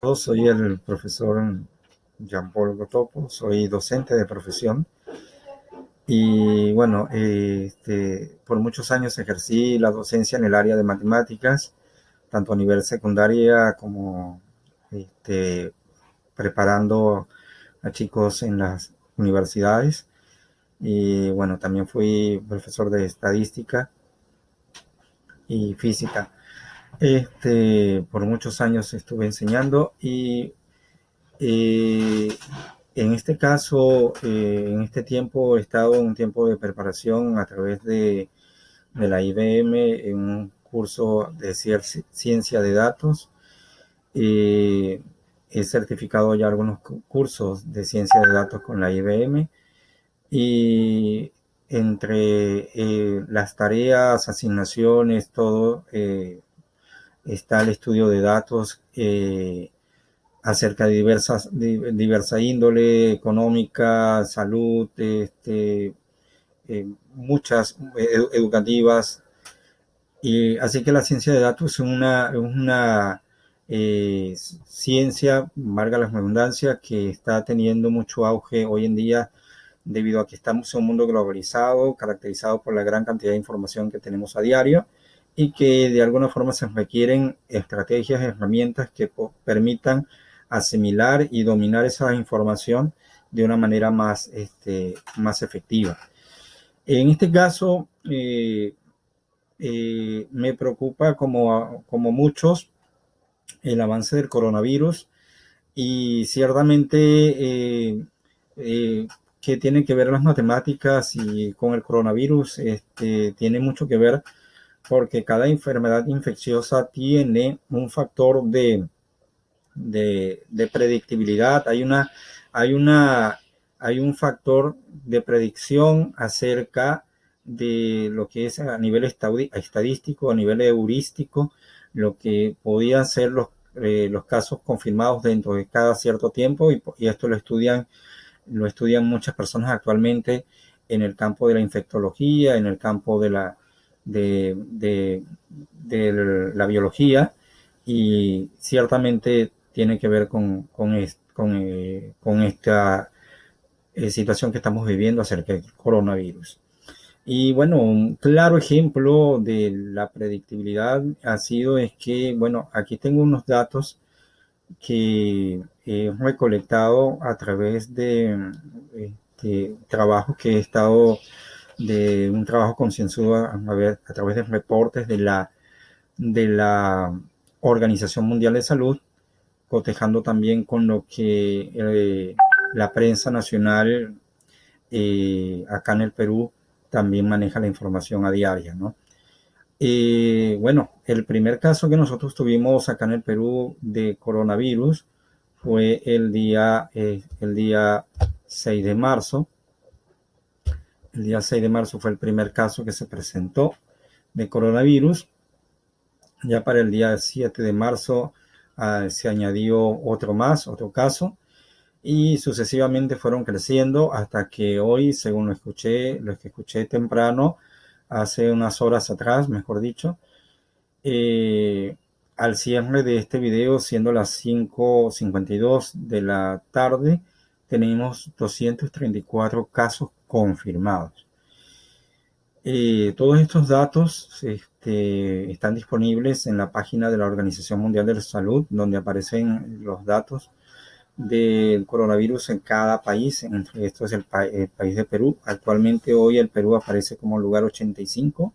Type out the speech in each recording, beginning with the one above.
Yo soy el profesor Jean-Paul Gotopo, soy docente de profesión y bueno, por muchos años ejercí la docencia en el área de matemáticas, tanto a nivel secundaria como este, preparando a chicos en las universidades. Y bueno, también fui profesor de estadística y física. Por muchos años estuve enseñando y Eh, en este caso, en este tiempo he estado en un tiempo de preparación a través de la IBM en un curso de ciencia de datos. Eh, He certificado ya algunos cursos de ciencia de datos con la IBM y entre las tareas, asignaciones, todo, está el estudio de datos. Acerca de diversa índole, económica, salud, muchas educativas. Y así que la ciencia de datos es una ciencia, valga la redundancia, que está teniendo mucho auge hoy en día debido a que estamos en un mundo globalizado, caracterizado por la gran cantidad de información que tenemos a diario y que de alguna forma se requieren estrategias, herramientas que permitan asimilar y dominar esa información de una manera más efectiva. En este caso, me preocupa como muchos el avance del coronavirus y ciertamente eh, que tienen que ver las matemáticas y con el coronavirus, tiene mucho que ver porque cada enfermedad infecciosa tiene un factor de predictibilidad, hay, una, hay un factor de predicción acerca de lo que es a nivel estadístico, a nivel heurístico, lo que podían ser los casos confirmados dentro de cada cierto tiempo y esto lo estudian muchas personas actualmente en el campo de la infectología, en el campo de la biología y ciertamente tiene que ver con esta situación que estamos viviendo acerca del coronavirus. Y bueno, un claro ejemplo de la predictibilidad ha sido es que, bueno, aquí tengo unos datos que he recolectado a través de trabajo que he estado, de un trabajo concienzudo a través de reportes de la Organización Mundial de Salud, cotejando también con lo que la prensa nacional acá en el Perú también maneja la información a diaria, ¿no? Bueno, el primer caso que nosotros tuvimos acá en el Perú de coronavirus fue el día 6 de marzo. El día 6 de marzo fue el primer caso que se presentó de coronavirus. Ya para el día 7 de marzo se añadió otro caso, y sucesivamente fueron creciendo hasta que hoy, según lo que escuché temprano, hace unas horas atrás, mejor dicho, eh, al cierre de este video, siendo las 5:52 de la tarde, tenemos 234 casos confirmados. Todos estos datos están disponibles en la página de la Organización Mundial de la Salud, donde aparecen los datos del coronavirus en cada país. Entre estos el país de Perú. Actualmente hoy el Perú aparece como lugar 85,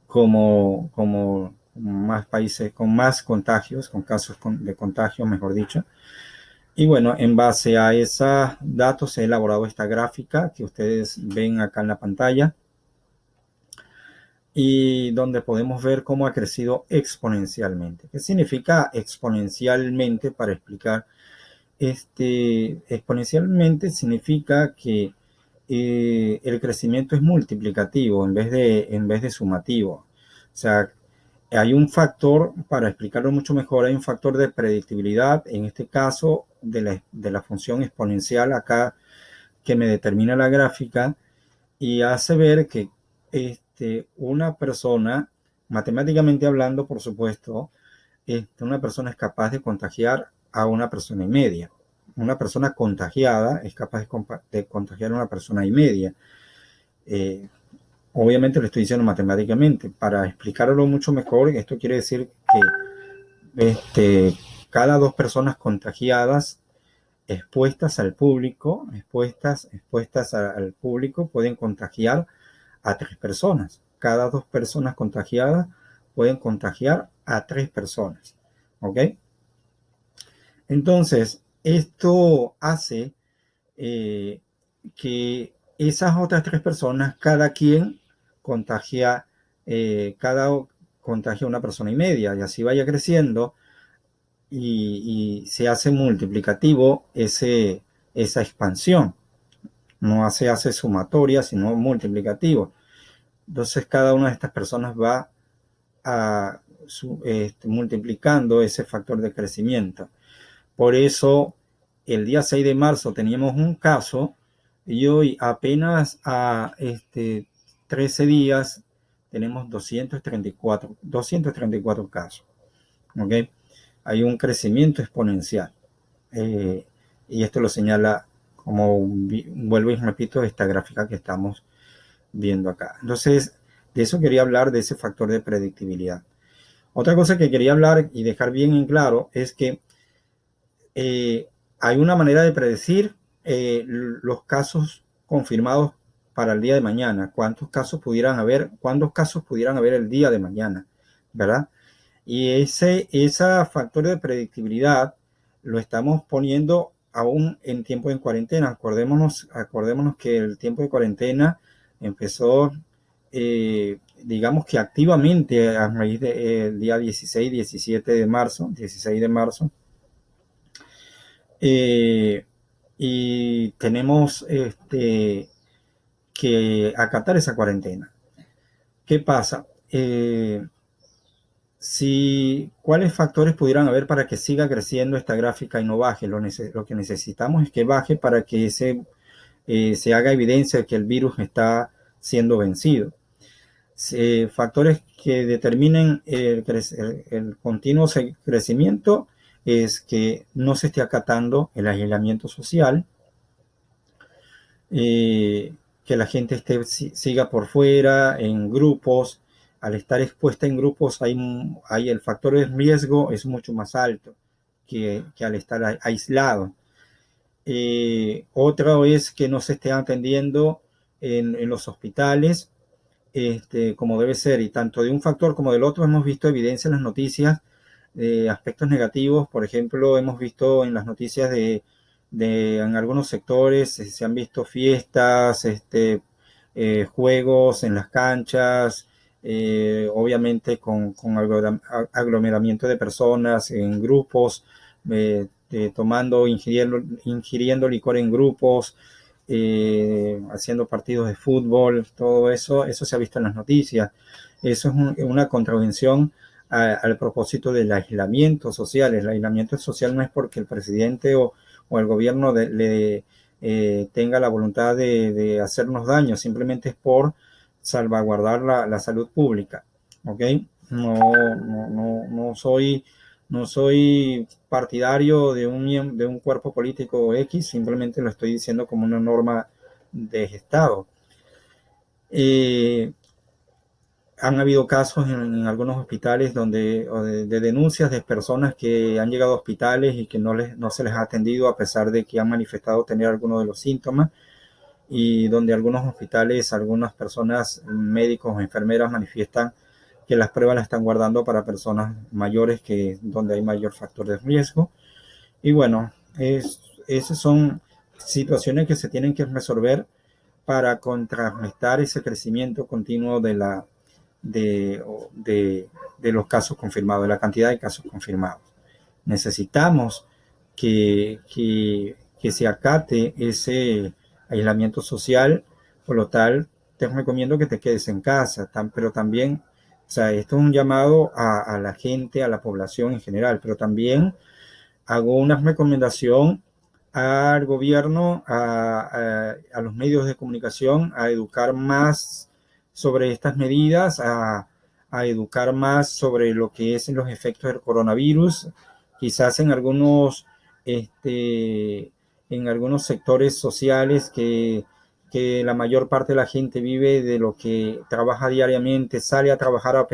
como más países con más contagios, con casos de contagio, mejor dicho. Y bueno, en base a esos datos he elaborado esta gráfica que ustedes ven acá en la pantalla, y donde podemos ver cómo ha crecido exponencialmente. ¿Qué significa exponencialmente? Para explicar, exponencialmente significa que el crecimiento es multiplicativo en vez de sumativo. O sea, hay un factor, para explicarlo mucho mejor, hay un factor de predictibilidad, en este caso de la función exponencial acá, que me determina la gráfica y hace ver que una persona, matemáticamente hablando, por supuesto, una persona es capaz de contagiar a una persona y media. Una persona contagiada es capaz de contagiar a una persona y media. Obviamente lo estoy diciendo matemáticamente. Para explicarlo mucho mejor, esto quiere decir que cada 2 personas contagiadas expuestas al público, expuestas al público, pueden contagiar a 3 personas. Cada 2 personas contagiadas pueden contagiar a 3 personas. ¿Ok? Entonces, esto hace que esas otras 3 personas, cada quien contagia, contagia a una persona y media, y así vaya creciendo, y se hace multiplicativo esa expansión. No se hace sumatoria, sino multiplicativo. Entonces cada una de estas personas va multiplicando ese factor de crecimiento. Por eso el día 6 de marzo teníamos un caso y hoy apenas a 13 días tenemos 234 casos. ¿Ok? Hay un crecimiento exponencial. Y esto lo señala, como vuelvo y repito, esta gráfica que estamos viendo acá. Entonces, de eso quería hablar, de ese factor de predictibilidad. Otra cosa que quería hablar y dejar bien en claro es que hay una manera de predecir los casos confirmados para el día de mañana. ¿Cuántos casos pudieran haber el día de mañana? ¿Verdad? Y ese factor de predictibilidad lo estamos poniendo aún en tiempo de cuarentena. Acordémonos que el tiempo de cuarentena empezó, digamos que activamente a raíz del día 16 de marzo. Y tenemos que acatar esa cuarentena. ¿Qué pasa? ¿Cuáles factores pudieran haber para que siga creciendo esta gráfica y no baje? Lo que necesitamos es que baje para que se haga evidencia de que el virus está siendo vencido. Factores que determinen el continuo crecimiento es que no se esté acatando el aislamiento social, que la gente siga por fuera, en grupos. Al estar expuesta en grupos, el factor de riesgo es mucho más alto que al estar aislado. Otra es que no se esté atendiendo en los hospitales como debe ser, y tanto de un factor como del otro hemos visto evidencia en las noticias de aspectos negativos. Por ejemplo, hemos visto en las noticias en algunos sectores se han visto fiestas, juegos en las canchas, obviamente con aglomeramiento de personas en grupos, ingiriendo licor en grupos, haciendo partidos de fútbol. Todo eso se ha visto en las noticias. Eso es una contravención al propósito del aislamiento social. El aislamiento social no es porque el presidente o el gobierno tenga la voluntad de hacernos daño, simplemente es por salvaguardar la salud pública. ¿Ok? No soy partidario de un cuerpo político X, simplemente lo estoy diciendo como una norma de Estado. Han habido casos en algunos hospitales de denuncias de personas que han llegado a hospitales y que no se les ha atendido a pesar de que han manifestado tener algunos de los síntomas, y donde algunos hospitales, algunas personas, médicos o enfermeras, manifiestan que las pruebas las están guardando para personas mayores, donde hay mayor factor de riesgo. Y bueno, esas son situaciones que se tienen que resolver para contrarrestar ese crecimiento continuo de los casos confirmados, de la cantidad de casos confirmados. Necesitamos que se acate ese aislamiento social. Por lo tal, te recomiendo que te quedes en casa, pero también, o sea, esto es un llamado a la gente, a la población en general, pero también hago una recomendación al gobierno, a los medios de comunicación, a educar más sobre estas medidas, a educar más sobre lo que es los efectos del coronavirus, quizás en algunos sectores sociales que la mayor parte de la gente vive de lo que trabaja diariamente, sale a trabajar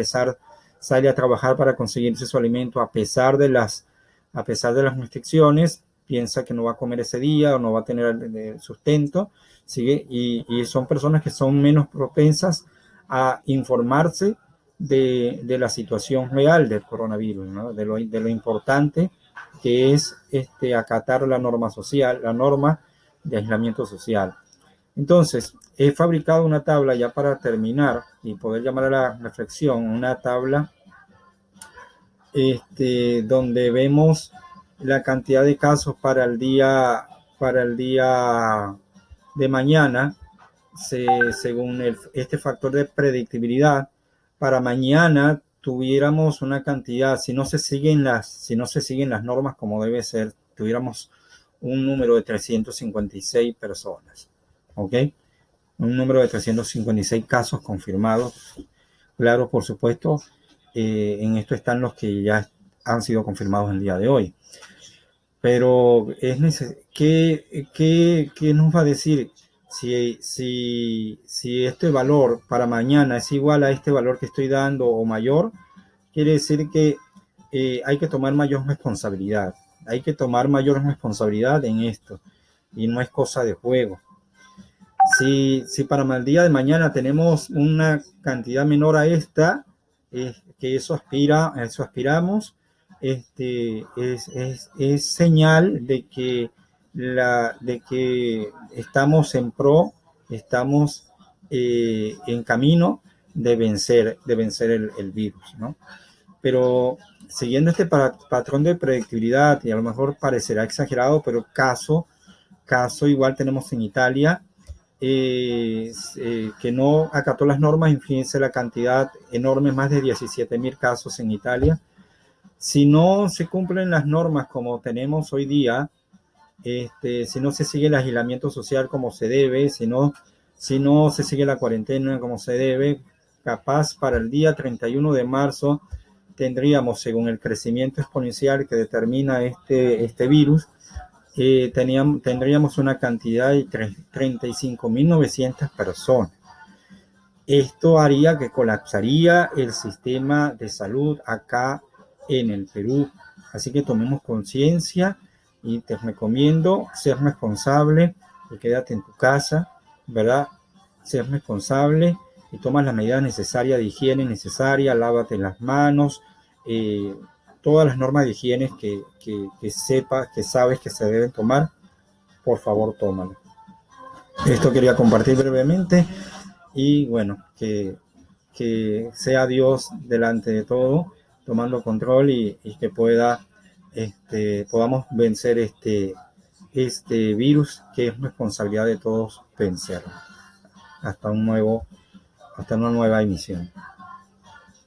para conseguirse su alimento a pesar de las restricciones, piensa que no va a comer ese día o no va a tener sustento, ¿sigue? Y son personas que son menos propensas a informarse de la situación real del coronavirus, ¿no? De lo importante que es acatar la norma social, la norma de aislamiento social. Entonces, he fabricado una tabla ya para terminar y poder llamar a la reflexión, una tabla donde vemos la cantidad de casos para el día de mañana, según este factor de predictibilidad. Para mañana tuviéramos una cantidad, si no se siguen las normas como debe ser, tuviéramos un número de 356 personas, ¿ok? Un número de 356 casos confirmados. Claro, por supuesto, en esto están los que ya han sido confirmados el día de hoy. Pero ¿qué nos va a decir? Si este valor para mañana es igual a este valor que estoy dando o mayor, quiere decir que hay que tomar mayor responsabilidad. Hay que tomar mayor responsabilidad en esto. Y no es cosa de juego. Si para el día de mañana tenemos una cantidad menor a esta, que eso aspiramos, es señal de que estamos estamos en camino de vencer el virus, ¿no? Pero siguiendo este patrón de predictibilidad, y a lo mejor parecerá exagerado, pero caso igual tenemos en Italia, que no acató las normas. Fíjense la cantidad enorme, más de 17,000 casos en Italia. Si no se cumplen las normas como tenemos hoy día, si no se sigue el aislamiento social como se debe, si no se sigue la cuarentena como se debe, capaz para el día 31 de marzo tendríamos, según el crecimiento exponencial que determina este virus, tendríamos una cantidad de 35.900 personas. Esto haría que colapsaría el sistema de salud acá en el Perú. Así que tomemos conciencia y te recomiendo ser responsable y quédate en tu casa, ¿verdad? Ser responsable y toma las medidas necesarias de higiene necesarias, lávate las manos, todas las normas de higiene que sabes que se deben tomar, por favor, tómalo. Esto quería compartir brevemente y bueno, que sea Dios delante de todo, tomando control y que podamos vencer este virus, que es responsabilidad de todos vencerlo. Hasta una nueva emisión.